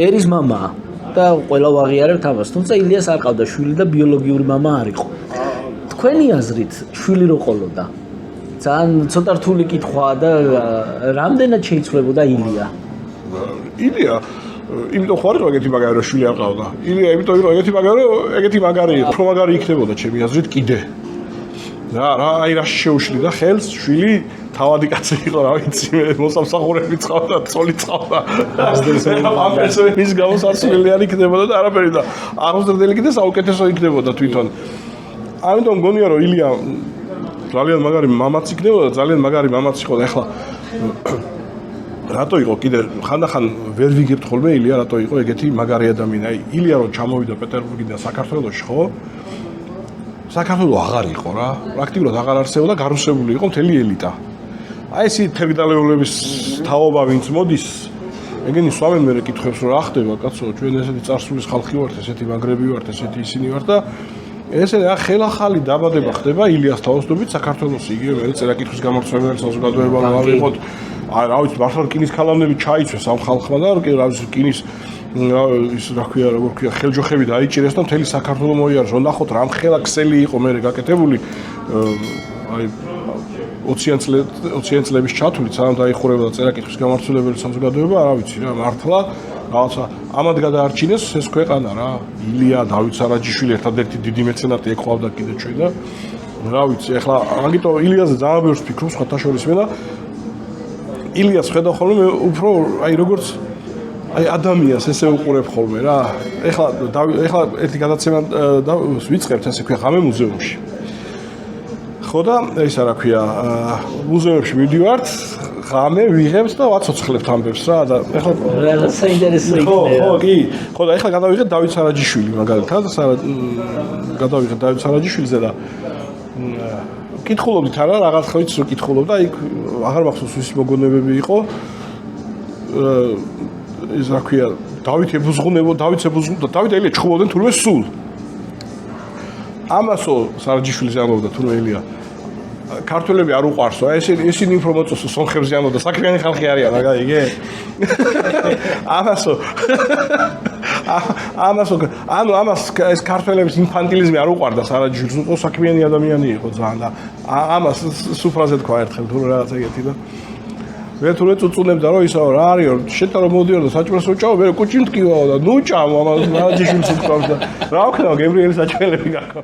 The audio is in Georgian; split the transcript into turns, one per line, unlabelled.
ერის მამა და ყველა ვაღიარებთ ამას, თუმცა ილიას არ ყავდა შვილი და ბიოლოგიური მამა არ იყო. თქვენი აზრით, შვილი რო ყოლოდა? ძალიან ცოტა რთული კითხვაა და რამდენად შეიცვლებოდა ილია?
ილია იმიტომ ხარ რომ ეგეთი მაგარი რომ შვილი არ ყავდა. ილია იმიტომ რომ ეგეთი მაგარი რომ ეგეთი მაგარი იყო. რომ მაგარი იქნებოდა ჩემი აზრით კიდე. აი რა შეუშლიდა ხელს შვილი თავადი კაცი იყო რა ვიცი მე მოსამსახურები წავდა წოლი წავდა მის გამოს არცვლიანი იქნებოდა და არაფერი და აღმოსდრდელი კიდე საუკეთესო იქნებოდა თვითონ. ამიტომ მგონია რომ ილია ძალიან მაგარი მამაც იქნებოდა ძალიან მაგარი მამაც იყო და ეხლა რატო იყო კიდე ხანდახან ვერ ვიგებთ ხოლმე ილია რატო იყო ეგეთი მაგარი ადამიანი. აი ილია რომ ჩამოვიდა პეტერბურგიდან საქართველოში ხო საქართველო აღარ იყო რა პრაქტიკულად აღარ არსებობდა გარუსებული იყო მთელი ელიტა. აი ეს თერგდალეულების თაობა ვინც მოდის ეგენი სვამენ მე კითხებს რომ რა ხდება კაცო ჩვენ ესეთი წარსულის ხალხი ვართ ესეთი მაგრები ვართ ესეთი ისინი ვართ და ესე ხელახალი დაბადება ხდება ილიას თავოსნობით საქართველოში იგივე მე წერაკითხვის გამორჩენელი საზოგადოება ავიღოთ აი რა ვიცი მართლა რკინის ქალამნები ჩაიცვეს ამ ხალხმა და რა ვიცი რკინის ის რა ქვია როგორ ქვია ხელჯოხები დაიჭირეს და მთელი საქართველო მოიარეს რომ ნახოთ რამ ხელა ქსელი იყო მე გაკეთებული აი 20 წლების ჩათვლით სანამ დაიხურებოდა წერაკითხვის გამორჩენელი საზოგადოება რა ვიცი რა მართლა რაღაცა ამად გადაარჩინეს ეს ქვეყანა რა ილია დავით სარაჯიშვილი ერთადერთი დიდი მეცენატი ეყავდა კიდე ჩვენ და რა ვიცი ეხლა მაგიტო ილიაზე ძალიან ბევრს ფიქრობს სხვათა შორის მე და ილიას ხედავ ხოლმე მე უფრო აი როგორც აი ადამიანს ესე უყურებ ხოლმე რა ეხლა ერთი გადაცემა ვიწყებთ ესე ქვია ღამე მუზეუმში ხო და ისა რა ქვია მუზეუმში მივდივართ ღამე ვიღებთ და ვაცოცხლებთ ამბებს რა და ეხლა
რა საინტერესო იქნება
ხო კი ხო და ეხლა გადავიღეთ დავით სარაჯიშვილი მაგალითად გადავიღეთ დავით სარაჯიშვილზე და კითხულობდით არა რაღაც ხოიც რო კითხულობდა იქ აღარ მახსოვს ვის მოგონებები იყო ის რა ქვია დავით ელია ჩხუბობდნენ თურმე სულ ამასო სარაჯიშვილზე ამბობდა თურმე ელია ქართველები არ უყარსო აი ესენი უფრო მოწოსო სომხებზე ამბობდა საქმიანი ხალხი არიან მაგალითად ამასო ანუ ამას ეს ქართველების ინფანტილიზმი არ უყარდა სარაჯიშვილს უფრო საქმიანი ადამიანი იყო ძალიან და ამას სუფრაზე თქვა ერთხელ თუ რაღაც ეგეთი და მე თუ წუწუნებდა რომ ისა რა არის შეთა რომ მოდიოდა საჭმელს უჭაო მე კუჩი მткиვაო და ნუ ჭამო ამას სარაჯიშვილს უყავს და რა ვქნა გებრიელი საჭმელები გაქო